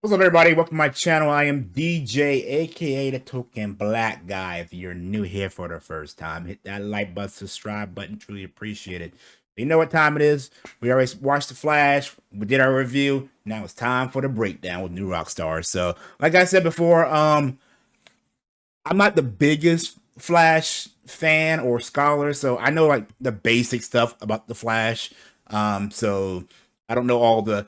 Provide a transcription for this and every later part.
What's up, everybody? Welcome to my channel. I am DJ, aka the Token Black Guy. If you're new here for the first time, hit that like button, subscribe button. Truly appreciate it. You know what time it is? We already watched The Flash. We did our review. Now it's time for the breakdown with New Rockstar. So, like I said before, I'm not the biggest Flash fan or scholar, so I know like the basic stuff about the Flash. So I don't know all the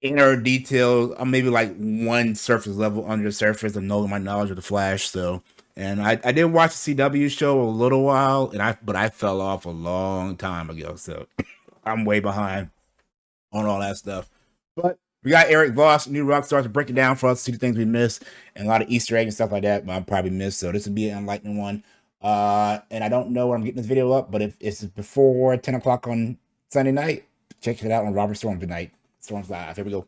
inner details. I'm maybe like one surface level under the surface of knowing my knowledge of the Flash. So, and I did watch the CW show a little while, but I fell off a long time ago. So I'm way behind on all that stuff. But we got Eric Voss, New Rockstar, to break it down for us, see the things we missed, and a lot of Easter eggs and stuff like that. But I probably missed. So this would be an enlightening one. And I don't know when I'm getting this video up, but if it's before 10 o'clock on Sunday night, check it out on Robert Storm tonight. Storm's Live. Here we go.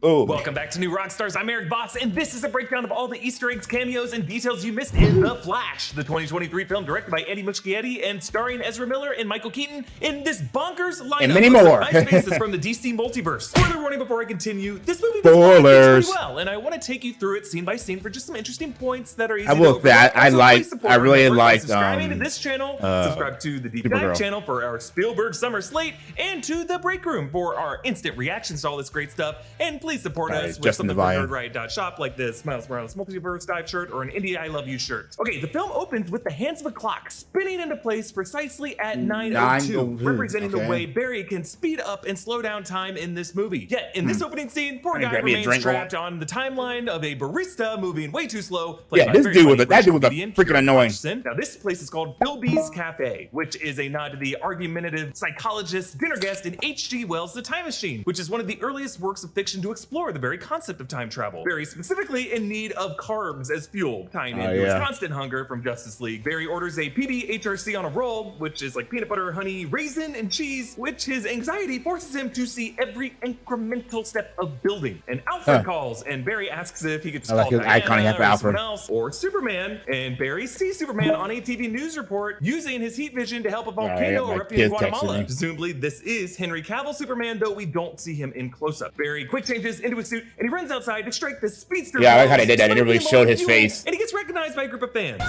Oh. Welcome back to New Rockstars. I'm Eric Voss, and this is a breakdown of all the Easter eggs, cameos, and details you missed in The Flash, the 2023 film directed by Eddie Muschietti and starring Ezra Miller and Michael Keaton in this bonkers lineup. And many more. Nice faces from the DC multiverse. Spoiler warning before I continue. This movie does pretty well, and I want to take you through it scene by scene for just some interesting points that are easy to overlook. I really liked subscribing to this channel, subscribe to the Deep Dive channel for our Spielberg summer slate, and to the Break Room for our instant reactions to all this great stuff. And please support us with something from nerdriot.shop like this Miles Morales Multiverse Dive shirt or an Indie I Love You shirt. Okay, the film opens with the hands of a clock spinning into place precisely at 9:02, representing the way Barry can speed up and slow down time in this movie. Yet, in this opening scene, poor guy remains trapped on the timeline of a barista moving way too slow. Yeah, that dude was a freaking annoying. Now, this place is called Bill B's Cafe, which is a nod to the argumentative psychologist dinner guest in H.G. Wells' The Time Machine, which is one of the earliest works of fiction to explore the very concept of time travel. Barry specifically in need of carbs as fuel, tying into his constant hunger from Justice League. Barry orders a PB HRC on a roll, which is like peanut butter, honey, raisin, and cheese, which his anxiety forces him to see every incremental step of building. And Alfred calls, and Barry asks if he could just call Diana or someone else, or Superman, and Barry sees Superman on a TV news report using his heat vision to help a volcano erupting in Guatemala. Presumably, this is Henry Cavill Superman, though we don't see him in close-up. Barry quick changes into his suit, and he runs outside to strike the speedster. Yeah, I like how they did that. They really showed his face. And he gets recognized by a group of fans.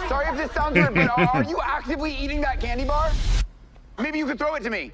Sorry if this sounds weird, but are you actively eating that candy bar? Maybe you could throw it to me.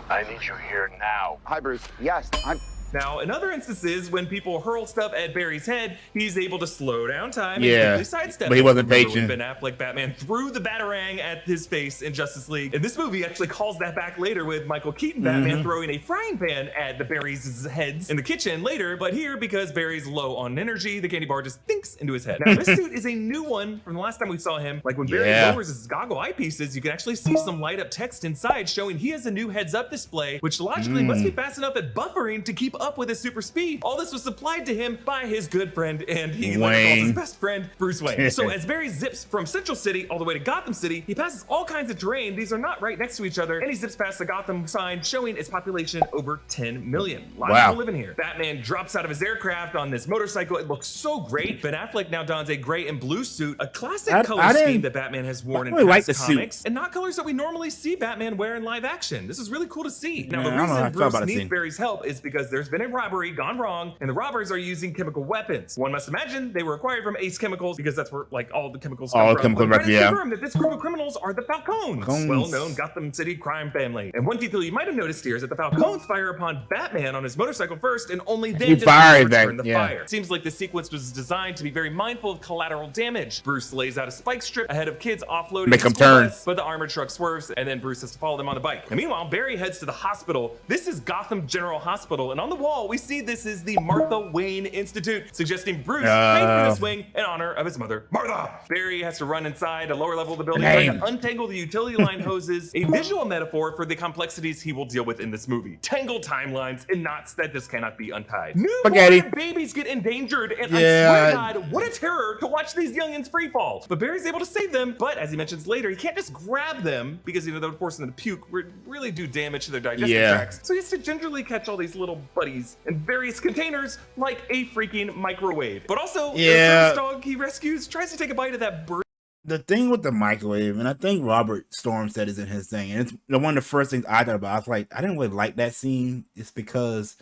I need you here now. Hi, Bruce. Yes, I'm... Now, in other instances, when people hurl stuff at Barry's head, he's able to slow down time and quickly sidestep. But he wasn't patient. Ben Affleck Batman threw the Batarang at his face in Justice League. And this movie actually calls that back later with Michael Keaton Batman throwing a frying pan at the Barry's heads in the kitchen later. But here, because Barry's low on energy, the candy bar just thinks into his head. Now, this suit is a new one from the last time we saw him. Like when Barry lowers his goggle eyepieces, you can actually see some light up text inside showing he has a new heads up display, which logically must be fast enough at buffering to keep up with his super speed. All this was supplied to him by his good friend, and he calls his best friend Bruce Wayne. So as Barry zips from Central City all the way to Gotham City, he passes all kinds of terrain. These are not right next to each other, and he zips past the Gotham sign showing its population over 10 million. A lot of people living here. Batman drops out of his aircraft on this motorcycle. It looks so great. Ben Affleck now dons a gray and blue suit, a classic color scheme that Batman has worn in past comics, and not colors that we normally see Batman wear in live action. This is really cool to see. Now, the reason Bruce needs Barry's help is because there's been a robbery gone wrong, and the robbers are using chemical weapons. One must imagine they were acquired from Ace Chemicals because that's where like all the chemicals come from. Confirmed that this group of criminals are the Falcones, well-known Gotham City crime family. And one detail you might have noticed here is that the Falcones fire upon Batman on his motorcycle first, and only then return the fire. It seems like the sequence was designed to be very mindful of collateral damage. Bruce lays out a spike strip ahead of kids offloading, make them turn, but the armored truck swerves, and then Bruce has to follow them on the bike. And meanwhile, Barry heads to the hospital. This is Gotham General Hospital, and on the wall we see this is the Martha Wayne Institute, suggesting Bruce paid for this wing in honor of his mother, Martha. Barry has to run inside a lower level of the building, trying to untangle the utility line hoses, a visual metaphor for the complexities he will deal with in this movie. Tangled timelines and knots that just cannot be untied. Newborn babies get endangered, and I swear to God, what a terror to watch these youngins free fall. But Barry's able to save them, but as he mentions later, he can't just grab them because, that would force them to puke, really do damage to their digestive tracts. So he has to gingerly catch all these little buddies in various containers like a freaking microwave. But also, the first dog he rescues tries to take a bite of that bird. The thing with the microwave, and I think Robert Storm said is in his thing, and it's one of the first things I thought about. I was like, I didn't really like that scene. It's because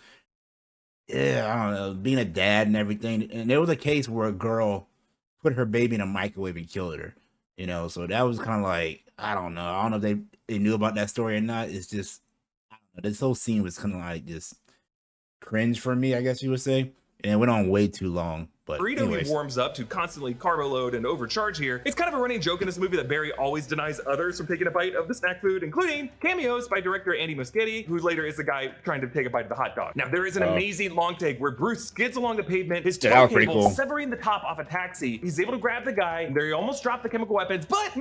yeah, I don't know, being a dad and everything. And there was a case where a girl put her baby in a microwave and killed her. You know, so that was kind of like, I don't know. I don't know if they knew about that story or not. It's just, I don't know, this whole scene was kind of like just cringe for me, I guess you would say. And it went on way too long. But Burrito anyways. he warms up to constantly carbo load and overcharge here. It's kind of a running joke in this movie that Barry always denies others from taking a bite of the snack food, including cameos by director Andy Muschietti, who later is the guy trying to take a bite of the hot dog. Now, there is an amazing long take where Bruce skids along the pavement, his toe that was pretty cable cool. severing the top off a taxi. He's able to grab the guy, and they almost drop the chemical weapons, but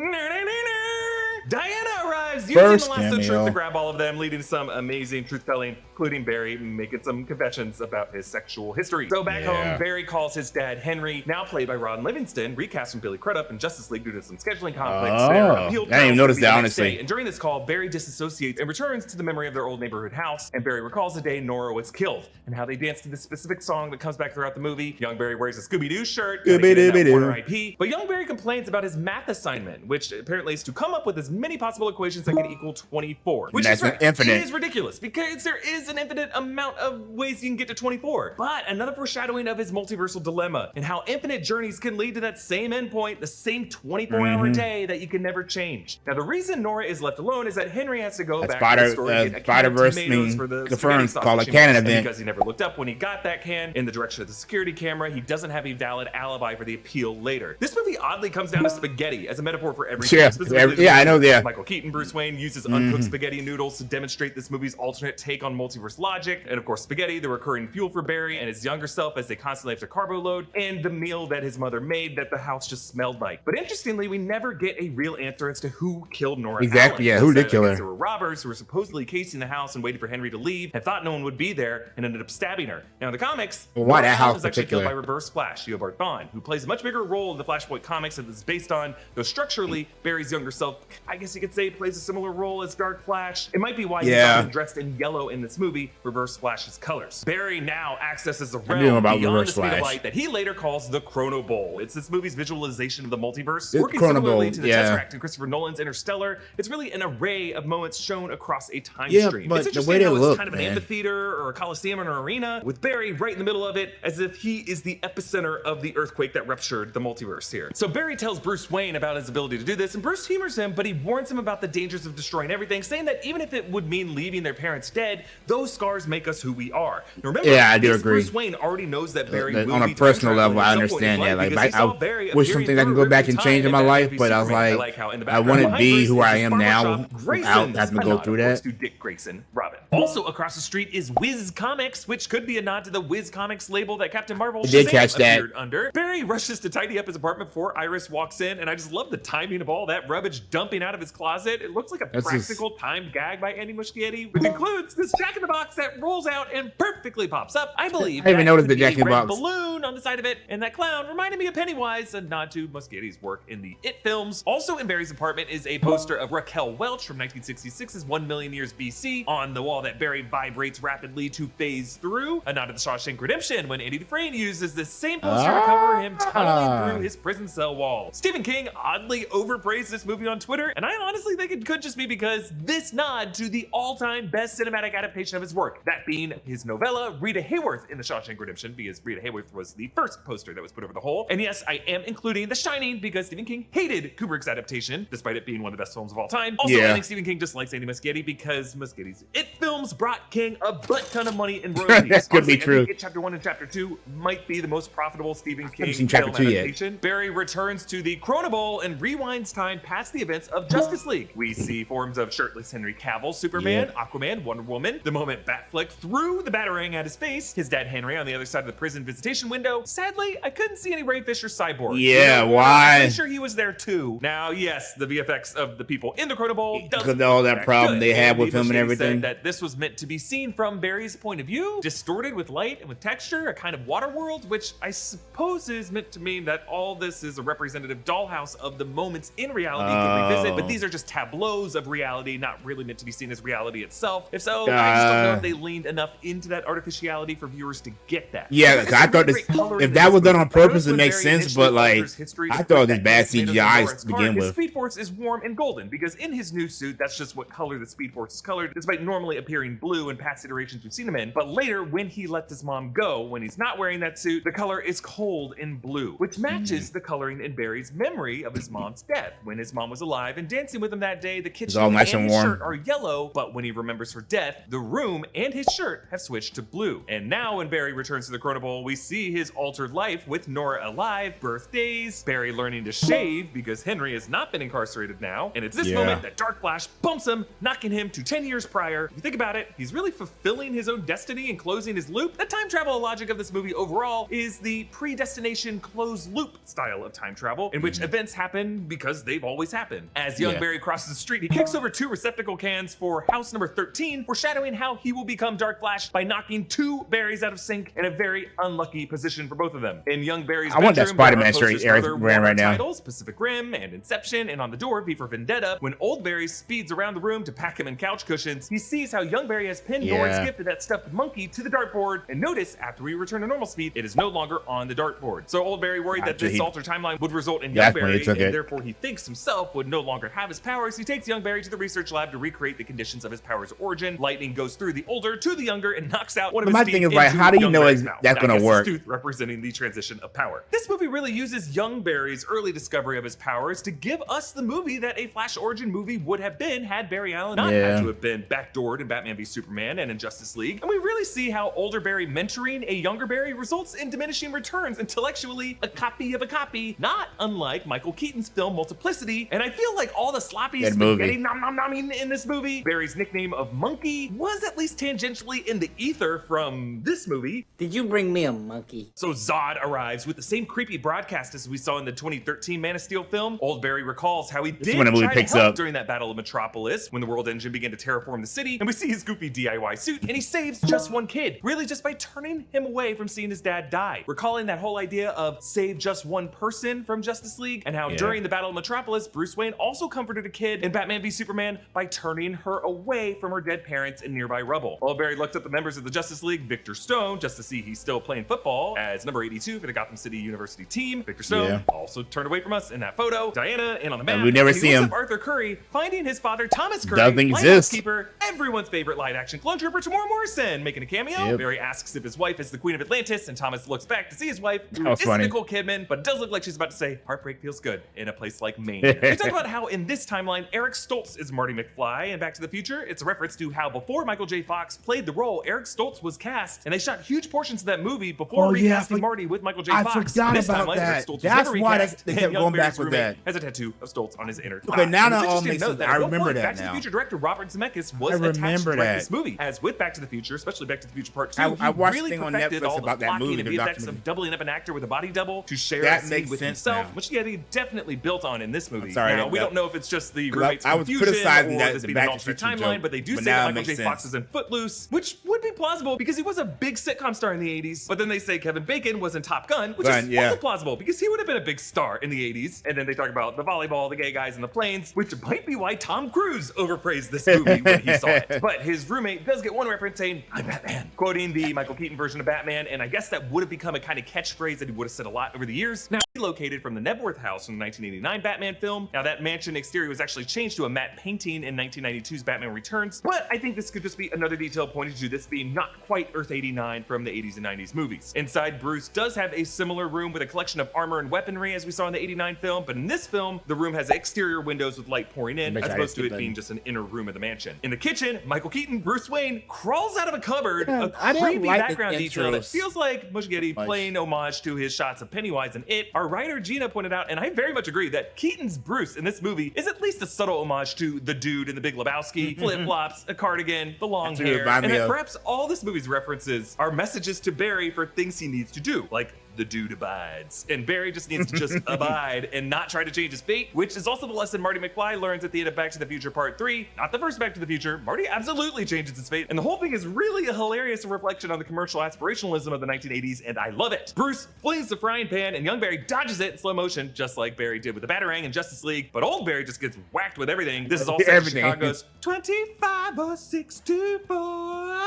Diana arrives using First the lasso truth cameo. to grab all of them, leading to some amazing truth-telling, including Barry making some confessions about his sexual history. So back Yeah. home, Barry calls his dad Henry, now played by Ron Livingston, recast from Billy Crudup in Justice League due to some scheduling conflicts. Oh, Their I appeal didn't even trials notice will be that, the next honestly. day. And during this call, Barry disassociates and returns to the memory of their old neighborhood house, and Barry recalls the day Nora was killed and how they danced to this specific song that comes back throughout the movie. Young Barry wears a Scooby-Doo shirt, Scooby-Doo. Warner IP, but young Barry complains about his math assignment, which apparently is to come up with as many possible equations that can equal 24. Which That's is right. infinite. It is ridiculous because there is an infinite amount of ways you can get to 24. But another foreshadowing of his multiversal dilemma and how infinite journeys can lead to that same endpoint, the same 24-hour day that you can never change. Now, the reason Nora is left alone is that Henry has to go That back to the store and get a can of Spider-Verse tomatoes thing for the confirmed, spaghetti sauce called that a she canon wants. And event. because he never looked up when he got that can in the direction of the security camera, he doesn't have a valid alibi for the appeal later. This movie oddly comes down to spaghetti as a metaphor for everything. Yeah, Specifically, yeah, I know, yeah. Michael Keaton, Bruce Wayne, uses uncooked spaghetti noodles to demonstrate this movie's alternate take on multiverse logic. And of course, spaghetti, the recurring fuel for Barry and his younger self as they constantly have to carbo load, and the meal that his mother made that the house just smelled like. But interestingly, we never get a real answer as to who killed Nora Exactly, Allen. yeah, who did Instead, kill I her? guess there were robbers who were supposedly casing the house and waiting for Henry to leave and thought no one would be there and ended up stabbing her. Now, in the comics, Well, why Nora that Allen house was actually killed particular? by Reverse Flash, Eobard Thawne, who plays a much bigger role in the Flashpoint comics that is based on, though structurally, Barry's younger self, I guess you could say, plays a similar role as Dark Flash. It might be why he's Yeah. often dressed in yellow in this movie, Reverse Flash's colors. Barry now accesses a knew realm about beyond Reverse the speed of Flash. light that he later calls the Chrono Bowl. It's this movie's visualization of the multiverse, The working Chrono similarly Bowl, to the yeah. Tesseract in Christopher Nolan's Interstellar. It's really an array of moments shown across a time Yeah, stream. but It's the interesting way they how look, it's kind of an man. amphitheater or a coliseum or an arena with Barry right in the middle of it, as if he is the epicenter of the earthquake that ruptured the multiverse here. So Barry tells Bruce Wayne about his ability to do this, and Bruce humors him, but he warns him about the dangers of destroying everything, saying that even if it would mean leaving their parents dead, those scars make us who we are. Now, remember, Yeah, I do this agree. Bruce Wayne already knows that Barry will On a be personal time level, I traveling at some point in understand his that. life Like, because he I saw Barry wish some appearing things I can through go back River and change in my Time life, and but I was Superman. like, how in the I background wouldn't behind be Bruce who is I his am barber now shop, without Grayson's, having to a go nod, through of course, that. to Dick Grayson, Robin. Also across the street is Wiz Comics, which could be a nod to the Wiz Comics label that Captain Marvel I did Shazam catch that. appeared under. Barry rushes to tidy up his apartment before Iris walks in, and I just love the timing of all that rubbish dumping out of his closet. It looks like a That's just- practical timed gag by Andy Muschietti, which includes this Jack-in-the-Box that rolls out and perfectly pops up. I believe I even that noticed could the be a Jack-in-the-Box. red balloon on the side of it, and that clown reminded me of Pennywise, a nod to Muschietti's work in the It films. Also in Barry's apartment is a poster of Raquel Welch from 1966's 1 Million Years BC on the wall that Barry vibrates rapidly to phase through, a nod to the Shawshank Redemption when Andy Dufresne uses this same poster to cover him tunneling through his prison cell wall. Stephen King oddly overpraised this movie on Twitter, and I honestly think it could just be because this nod to the all-time best cinematic adaptation of his work, that being his novella Rita Hayworth in The Shawshank Redemption, because Rita Hayworth was the first poster that was put over the hole. And yes, I am including The Shining because Stephen King hated Kubrick's adaptation, despite it being one of the best films of all time. Also, Yeah. I think Stephen King dislikes Andy Muschietti because Muschietti's It films brought King a butt ton of money in royalties. That could be Honestly, I true. think It Chapter 1 and Chapter 2 might be the most profitable Stephen King seen Chapter film 2 yet. adaptation. Barry returns to the Chrono Bowl and rewinds time past the events of Justice League. We see forms of shirtless Henry Cavill, Superman, Aquaman, Wonder Woman, the moment Batfleck threw the Batarang at his face, his dad Henry on the other side of the prison visitation window. Sadly, I couldn't see any Ray Fisher cyborg. Yeah, I'm why? pretty sure he was there too. Now, yes, the VFX of the people in the Chrono Bowl does Because of all that look problem good. they had with Andy him and Muschietti everything. said that this was meant to be seen from Barry's point of view, distorted with light and with texture, a kind of water world, which I suppose is meant to mean that all this is a representative dollhouse of the moments in reality he can revisit, but these are just tableaus of reality, not really meant to be seen as reality itself. If so, I just don't know if they leaned enough into that artificiality for viewers to get that. Yeah, I thought this, if that was done on purpose, it makes sense, but like, I thought it was bad CGI to begin with. Speed Force is warm and golden because in his new suit, that's just what color the Speed Force is colored, despite normally appearing blue in past iterations we've seen him in. But later, when he lets his mom go, when he's not wearing that suit, the color is cold and blue, which matches the coloring in Barry's memory of his mom's death. When his mom was alive and dancing with him that day, the kitchen all nice and and his warm. shirt are yellow, but when he remembers her death, the room and his shirt have switched to blue. And now when Barry returns to the Chrono Bowl, we see his altered life with Nora alive, birthdays, Barry learning to shave because Henry has not been incarcerated now, and it's this moment that Dark Flash bumps him, knocking him to 10 years prior. If you think about it, he's really fulfilling his own destiny and closing his loop. The time travel logic of this movie overall is the predestination closed loop style of time travel, in which events happen because they've always happened. As young Barry crosses the street, he kicks over 2 receptacle cans for house number 13, foreshadowing how he will become Dark Flash by knocking 2 Barrys out of sync in a very unlucky position for both of them. In young Barry's I want that bedroom, Spider-Man there are posters shirt for Eric other wearing right now. titles, Pacific Rim and Inception, and on the door, V for Vendetta. When old Barry speeds around the room to pack him in couch cushions, he sees how young Barry has pinned Nora's gift of that stuffed monkey to the dartboard, and notice after we return to normal speed, it is no longer on the dartboard. So old Barry worried that this altered timeline would result in young Barry, and therefore he thinks himself would no longer have his powers. He takes young Barry to the research lab to recreate the conditions of his powers' origin. Lightning goes through the older to the younger and knocks out one of his my teeth thing is like, into how do you young know Barry's that's mouth. gonna work? Tooth representing the transition of power. This movie really uses young Barry's early discovery of his powers to give us the movie that a Flash origin movie would have been had Barry Allen not had to have been backdoored in Batman v Superman and in Justice League. And we really see how older Barry mentoring a younger Barry results in diminishing returns, intellectually a copy of a copy, not unlike Michael Keaton's film Multiplicity. And I feel like all the sloppy spaghetti nom-nom-nomming in this movie, Barry's nickname of Monkey was at least tangentially in the ether from this movie. Did you bring me a monkey? So Zod arrives with the same creepy broadcast as we saw in the 2013 Man of Steel film. Old Barry recalls how he did when the movie try to picks help up. during that battle of Metropolis when the World Engine began to terraform the city, and we see his goofy DIY suit, and he saves just one kid, really just by turning him away from seeing his dad die. Recalling that whole idea of save just one person from Justice League, and how during the Battle of Metropolis, Bruce Wayne also comforted a kid in Batman v Superman by turning her away from her dead parents in nearby rubble. Old Barry looked at the members of the Justice League, Victor Stone, just to see he's still playing football as number 82 for the Gotham City University team. Victor Stone also turned away from us in that photo. Diana in on the map. And we never see him. Arthur Curry finding his father Thomas Curry, Doesn't exist. Keeper, everyone's favorite live-action clone trooper, Tamora Morrison, making a cameo. Barry asks if his wife is the Queen of Atlantis, and Thomas looks back to see his wife, who isn't Nicole Kidman, but does look like she's about to say, "Heartbreak feels good in a place like Maine." We talk about how in this timeline, Eric Stoltz is Marty McFly in Back to the Future. It's a reference to how before Michael J. Fox played the role, Eric Stoltz was cast, and they shot huge portions of that movie before recasting Marty with Michael J. Fox. I forgot this about timeline, that. Eric Stoltz That's was why recast, they kept and young going back Barry's with roommate that. has a tattoo of Stoltz on his inner thigh. Okay, now And it's that all interesting to makes note sense. that I at one remember point, that Back to now. the Future director Robert Zemeckis was I attached to remember direct that. this movie. As with Back to the Future, especially Back to the Future Part 2, I watched really a thing on perfected Netflix all the about that blocking movie, and the VFX documentary. of doubling up an actor with a body double to share That a scene makes with sense himself, now. which he definitely built on in this movie. I'm sorry, now, we that- don't know if it's just the roommate's I was confusion criticizing or that this the being an Back to alternate the Future timeline, joke, but they do but say now that it Michael makes J. Fox sense. is in Footloose, which would be plausible because he was a big sitcom star in the 80s, but then they say Kevin Bacon was in Top Gun, which is also plausible because he would have been a big star in the 80s. And then they talk about the volleyball, the gay guys in the planes, which might be why Tom Cruise overpraised this movie when he saw it. But his roommate does get one reference saying, "I'm Batman," quoting the Michael Keaton version of Batman, and I guess that would have become a kind of catchphrase that he would have said a lot over the years. Now, relocated from the Nebworth house from the 1989 Batman film. Now, that mansion exterior was actually changed to a matte painting in 1992's Batman Returns, but I think this could just be another detail pointing to this being not quite Earth 89 from the 80s and 90s movies. Inside, Bruce does have a similar room with a collection of armor and weaponry as we saw in the 89 film, but in this film, the room has exterior windows with light pouring in, as opposed to it being just an inner room of the mansion. In the kitchen, Michael Keaton, Bruce Wayne, crawls out of a cupboard, a I didn't creepy like the background detail that intros feels like Muschietti playing homage to his shots of Pennywise and It. Our writer Gina pointed out, and I very much agree, that Keaton's Bruce in this movie is at least a subtle homage to the dude in The Big Lebowski, flip-flops, a cardigan, the long hair, and that perhaps all this movie's references are messages to Barry for things he needs to do, like the dude abides. And Barry just needs to just abide and not try to change his fate, which is also the lesson Marty McFly learns at the end of Back to the Future Part 3. Not the first Back to the Future. Marty absolutely changes his fate. And the whole thing is really a hilarious reflection on the commercial aspirationalism of the 1980s, and I love it. Bruce flings the frying pan, and young Barry dodges it in slow motion, just like Barry did with the Batarang in Justice League, but old Barry just gets whacked with everything. This is all set in Chicago's 250624,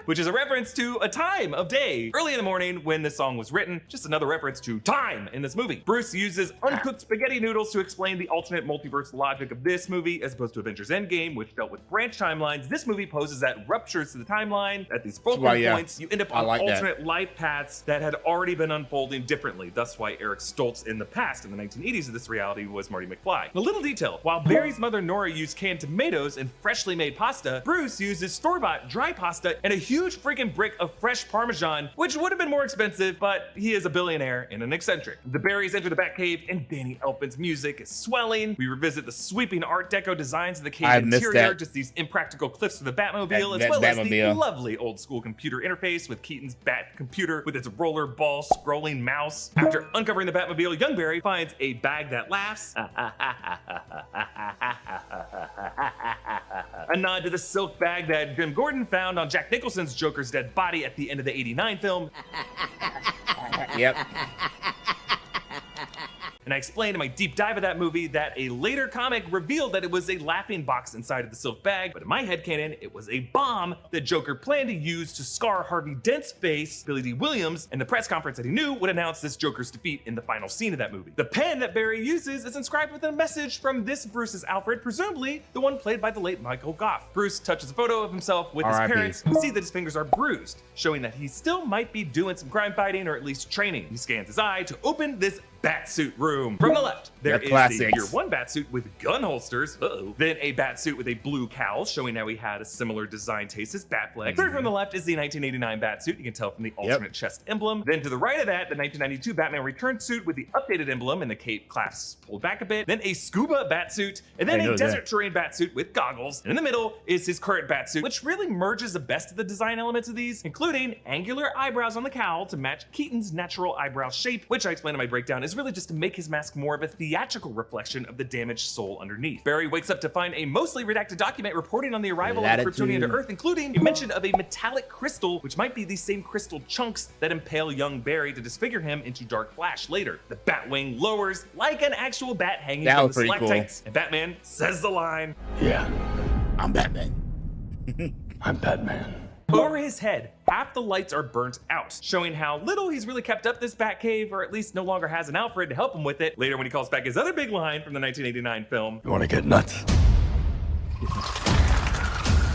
which is a reference to a time of day early in the morning when this song was written. Just another reference to time in this movie. Bruce uses uncooked spaghetti noodles to explain the alternate multiverse logic of this movie, as opposed to Avengers Endgame, which dealt with branch timelines. This movie poses that ruptures to the timeline. At these focal points, you end up on alternate life paths that had already been unfolding differently. That's why Eric Stoltz in the past, in the 1980s of this reality, was Marty McFly. A little detail: while Barry's mother Nora used canned tomatoes and freshly made pasta, Bruce uses store-bought dry pasta and a huge freaking brick of fresh Parmesan, which would have been more expensive, but he is a billionaire and an eccentric. The Barrys enter the Batcave, and Danny Elfman's music is swelling. We revisit the sweeping Art Deco designs of the cave interior, just these impractical cliffs of the Batmobile, as well as the lovely old school computer interface with Keaton's Bat computer with its roller ball scrolling mouse. After uncovering the Batmobile, young Barry finds a bag that laughs. A nod to the silk bag that Jim Gordon found on Jack Nicholson's Joker's dead body at the end of the '89 film. Yep. And I explained in my deep dive of that movie that a later comic revealed that it was a laughing box inside of the silk bag, but in my headcanon, it was a bomb that Joker planned to use to scar Harvey Dent's face, Billy D. Williams, and the press conference that he knew would announce this Joker's defeat in the final scene of that movie. The pen that Barry uses is inscribed with a message from this Bruce's Alfred, presumably the one played by the late Michael Gough. Bruce touches a photo of himself with his parents. We see that his fingers are bruised, showing that he still might be doing some crime fighting or at least training. He scans his eye to open this Batsuit room. From the left, there is the Year One Batsuit with gun holsters. Then a Batsuit with a blue cowl, showing how he had a similar design taste as Batfleck. Third from the left is the 1989 Batsuit. You can tell from the alternate chest emblem. Then to the right of that, the 1992 Batman Returns suit with the updated emblem and the cape clasps pulled back a bit. Then a scuba Batsuit, and then a desert terrain Batsuit with goggles. And in the middle is his current Batsuit, which really merges the best of the design elements of these, including angular eyebrows on the cowl to match Keaton's natural eyebrow shape, which I explained in my breakdown is really just to make his mask more of a theatrical reflection of the damaged soul underneath. Barry wakes up to find a mostly redacted document reporting on the arrival of Kryptonian to Earth, including a mention of a metallic crystal, which might be the same crystal chunks that impale young Barry to disfigure him into Dark Flash later. The Batwing lowers like an actual bat hanging from the stalactites, and Batman says the line, Yeah, I'm Batman. I'm Batman. Over his head, half the lights are burnt out, showing how little he's really kept up this Batcave, or at least no longer has an Alfred to help him with it. Later, when he calls back his other big line from the 1989 film, You want to get nuts?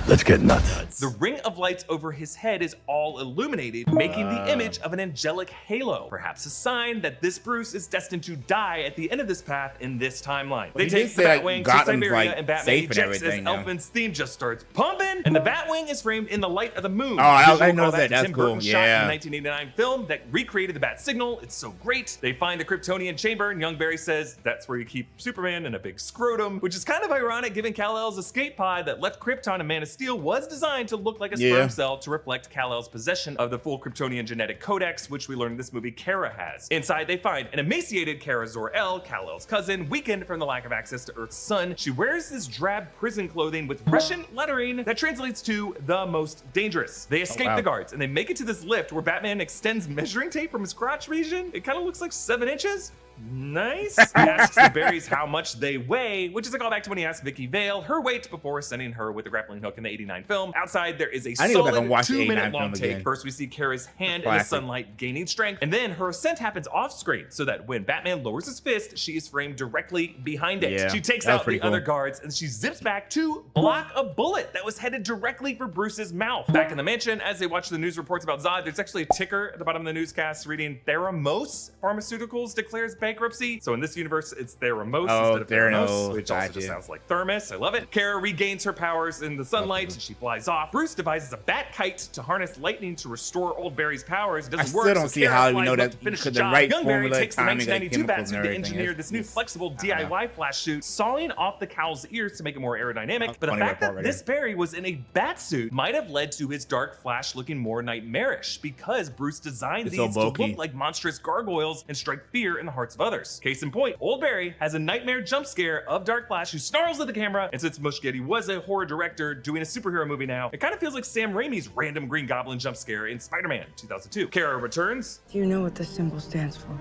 Let's get nuts. The ring of lights over his head is all illuminated, making the image of an angelic halo, perhaps a sign that this Bruce is destined to die at the end of this path in this timeline. They take the Batwing to Siberia, and Batman ejects as Elfman's theme just starts pumping, and the Batwing is framed in the light of the moon. Oh, I know that. That's Tim cool. Burton shot in the 1989 film that recreated the Bat signal. It's so great. They find the Kryptonian chamber, and young Barry says that's where you keep Superman and a big scrotum, which is kind of ironic given Kal-El's escape pod that left Krypton and Man of Steel was designed to look like a sperm cell to reflect Kal-El's possession of the full Kryptonian genetic codex, which we learned in this movie Kara has. Inside, they find an emaciated Kara Zor-El, Kal-El's cousin, weakened from the lack of access to Earth's sun. She wears this drab prison clothing with Russian lettering that translates to the most dangerous. They escape the guards, and they make it to this lift where Batman extends measuring tape from his crotch region. It kind of looks like 7 inches. Nice. He asks the Barrys how much they weigh, which is a callback to when he asked Vicky Vale her weight before sending her with the grappling hook in the 89 film. Outside, there is a solid 2-minute long take. First, we see Kara's hand in the sunlight gaining strength, and then her ascent happens off screen so that when Batman lowers his fist, she is framed directly behind it. She takes out the other guards, and she zips back to block a bullet that was headed directly for Bruce's mouth. Back in the mansion, as they watch the news reports about Zod, there's actually a ticker at the bottom of the newscast reading, Theranos Pharmaceuticals declares bankruptcy. bankruptcy. So in this universe, it's Theramose Oh, instead of Theranos, Theranos, which also gotcha. just sounds like thermos. I love it. Kara regains her powers in the sunlight and she flies off. Bruce devises a bat kite to harness lightning to restore Old Barry's powers. It I doesn't still work. don't so see Kara how you flies know up that to finish the the job. right Young Barry formula, takes the timing, like 1992 bat chemicals suit and to everything. engineer It's- this new it's- flexible I don't know. DIY flash suit, sawing off the cowl's ears to make it more aerodynamic. But the funny fact part that right this there. Barry was in a bat suit might have led to his dark Flash looking more nightmarish because Bruce designed It's so these to bulky. look like monstrous gargoyles and strike fear in the hearts of others. Case in point, Old Barry has a nightmare jump scare of Dark Flash who snarls at the camera, and since Muschietti was a horror director doing a superhero movie now, it kind of feels like Sam Raimi's random Green Goblin jump scare in Spider-Man 2002. Kara returns. Do you know what the symbol stands for?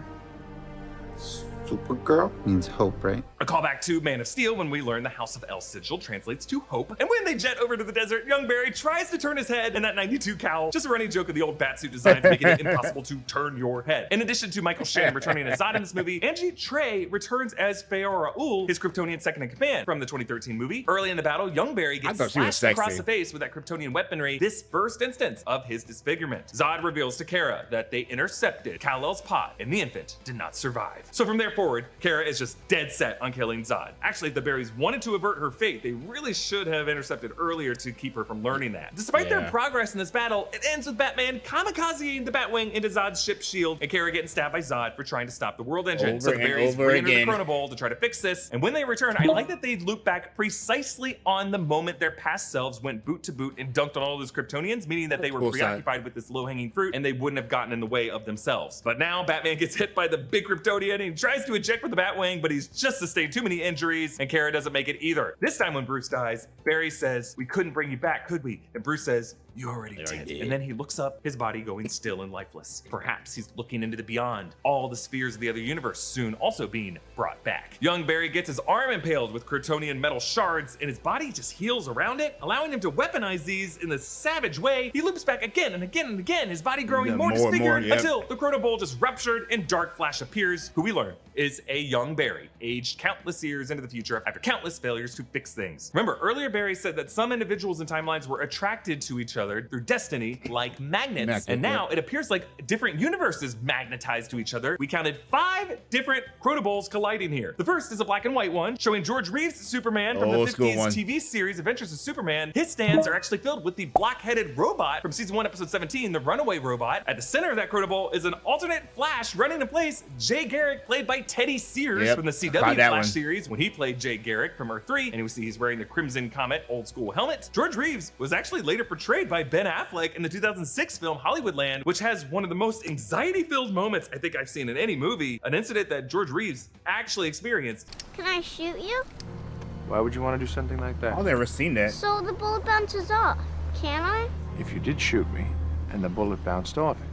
Supergirl means hope, right? A callback to Man of Steel when we learn the House of El Sigil translates to hope. And when they jet over to the desert, young Barry tries to turn his head in that 92 cowl. Just a running joke of the old batsuit designs making it impossible to turn your head. In addition to Michael Shannon returning as Zod in this movie, Angie Trey returns as Feora Ul, his Kryptonian second in command from the 2013 movie. Early in the battle, young Barry gets thought she was slashed across sexy. the face with that Kryptonian weaponry, this first instance of his disfigurement. Zod reveals to Kara that they intercepted Kal-El's pod and the infant did not survive. So from there forward, Kara is just dead set on killing Zod. Actually, if the Barrys wanted to avert her fate, they really should have intercepted earlier to keep her from learning that. Despite their Yeah. progress in this battle, it ends with Batman kamikazeing the Batwing into Zod's ship shield and Kara getting stabbed by Zod for trying to stop the world engine. So the Over and Barrys over re-enter the again. Chrono Bowl to try to fix this. And when they return, I like that they loop back precisely on the moment their past selves went boot to boot and dunked on all those Kryptonians, meaning that they were Cool side. preoccupied with this low-hanging fruit and they wouldn't have gotten in the way of themselves. But now Batman gets hit by the big Kryptonian and he tries to eject with the Batwing, but he's just sustained too many injuries and Kara doesn't make it either. This time when Bruce dies, Barry says, "We couldn't bring you back, could we?" And Bruce says, "You already did." did. And then he looks up, his body going still and lifeless. Perhaps he's looking into the beyond, all the spheres of the other universe soon also being brought back. Young Barry gets his arm impaled with Kryptonian metal shards and his body just heals around it, allowing him to weaponize these in this savage way. He loops back again and again and again, his body growing Yeah, more more and more, disfigured yep. until the Chrono Bowl just ruptured and Dark Flash appears, who we learn is a young Barry, aged countless years into the future after countless failures to fix things. Remember, earlier Barry said that some individuals in timelines were attracted to each other through destiny like magnets. Magnet, And now yeah. it appears like different universes magnetized to each other. We counted 5 different Chrono Bowls colliding here. The first is a black and white one showing George Reeves' Superman from the Old school 50s one. TV series Adventures of Superman. His stands are actually filled with the black-headed robot from season 1, episode 17, the Runaway Robot. At the center of that Chrono Bowl is an alternate Flash running in place, Jay Garrick, played by Teddy Sears Yep, from the I CW caught that Flash one. series when he played Jay Garrick from Earth 3, and we see he's wearing the Crimson Comet old school helmet. George Reeves was actually later portrayed by Ben Affleck in the 2006 film Hollywoodland, which has one of the most anxiety-filled moments I think I've seen in any movie, an incident that George Reeves actually experienced. Can I shoot you? Why would you want to do something like that? I've never seen that. So the bullet bounces off. Can I? If you did shoot me and the bullet bounced off it,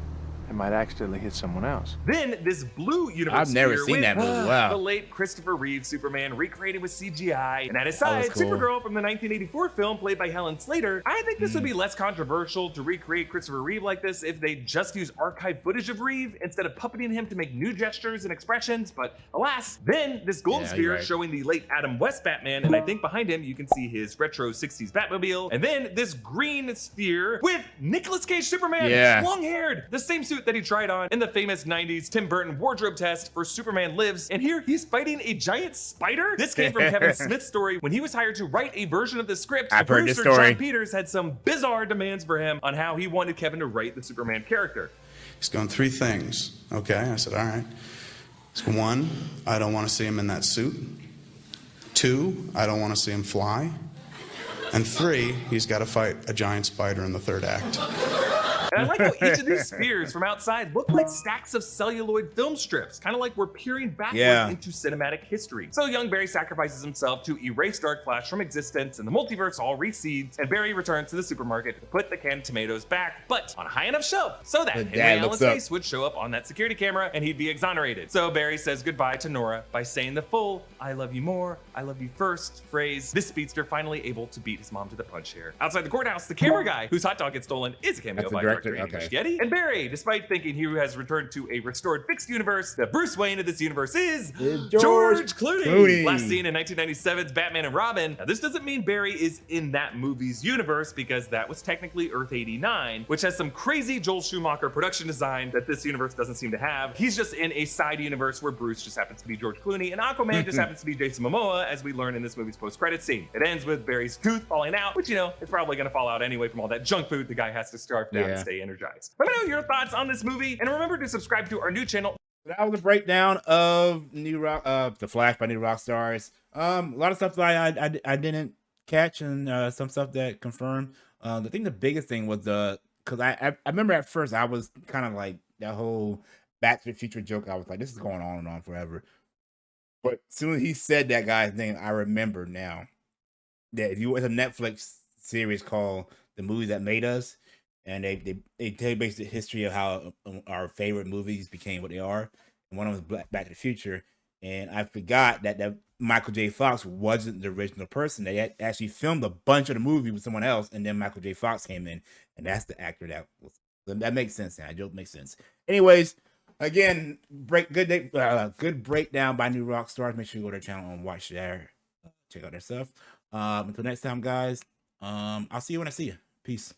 it might accidentally hit someone else. Then this blue universe I've never here seen with that movie. Wow. the late Christopher Reeve Superman recreated with CGI, and at his side, was cool. Supergirl from the 1984 film played by Helen Slater. I think this would be less controversial to recreate Christopher Reeve like this if they just use archived footage of Reeve instead of puppeting him to make new gestures and expressions, but alas, then this golden Yeah, sphere you're right. showing the late Adam West Batman, and I think behind him you can see his retro 60s Batmobile, and then this green sphere with Nicolas Cage Superman, Yeah. long-haired, the same suit that he tried on in the famous 90s Tim Burton wardrobe test for Superman Lives, and here he's fighting a giant spider. This came from Kevin Smith's story when he was hired to write a version of the script. I've The heard this producer, story. John Peters, had some bizarre demands for him on how he wanted Kevin to write the Superman character. He's going 3 things. Okay, I said, all right. So 1, I don't want to see him in that suit. 2, I don't want to see him fly. And 3, he's got to fight a giant spider in the 3rd act. And I like how each of these spheres from outside look like stacks of celluloid film strips, kind of like we're peering backwards Yeah. into cinematic history. So young Barry sacrifices himself to erase Dark Flash from existence, and the multiverse all recedes, and Barry returns to the supermarket to put the canned tomatoes back, but on a high enough shelf, so that The Henry dad Allen's looks up. face would show up on that security camera, and he'd be exonerated. So Barry says goodbye to Nora by saying the full "I love you more, I love you first" phrase. This speedster finally able to beat his mom to the punch here. Outside the courthouse, the camera guy, whose hot dog gets stolen, is a cameo That's a by director character Okay. Andy Muschietti. And Barry, despite thinking he has returned to a restored fixed universe, the Bruce Wayne of this universe is George Clooney. Last seen in 1997's Batman and Robin. Now, this doesn't mean Barry is in that movie's universe, because that was technically Earth 89, which has some crazy Joel Schumacher production design that this universe doesn't seem to have. He's just in a side universe where Bruce just happens to be George Clooney and Aquaman just happens to be Jason Momoa, as we learn in this movie's post-credit scene. It ends with Barry's tooth falling out, which, you know, it's probably gonna fall out anyway from all that junk food the guy has to starve down to stay energized. Let me know your thoughts on this movie, and remember to subscribe to our new channel. That was a breakdown of The Flash by New Rockstars. A lot of stuff that I didn't catch, and some stuff that confirmed. I think the biggest thing was because I remember at first I was kind of like that whole Back to the Future joke. I was like, this is going on and on forever. But as soon as he said that guy's name, I remember now that if you watch a Netflix series called The Movies That Made Us, and they tell you basically the history of how our favorite movies became what they are. And one of them was Back to the Future. And I forgot that Michael J. Fox wasn't the original person. They had actually filmed a bunch of the movie with someone else, and then Michael J. Fox came in, and that's the actor that makes sense. That joke makes sense. Anyways, again, good breakdown by New Rockstars. Make sure you go to their channel and watch their check out their stuff. Until next time, guys. I'll see you when I see you. Peace.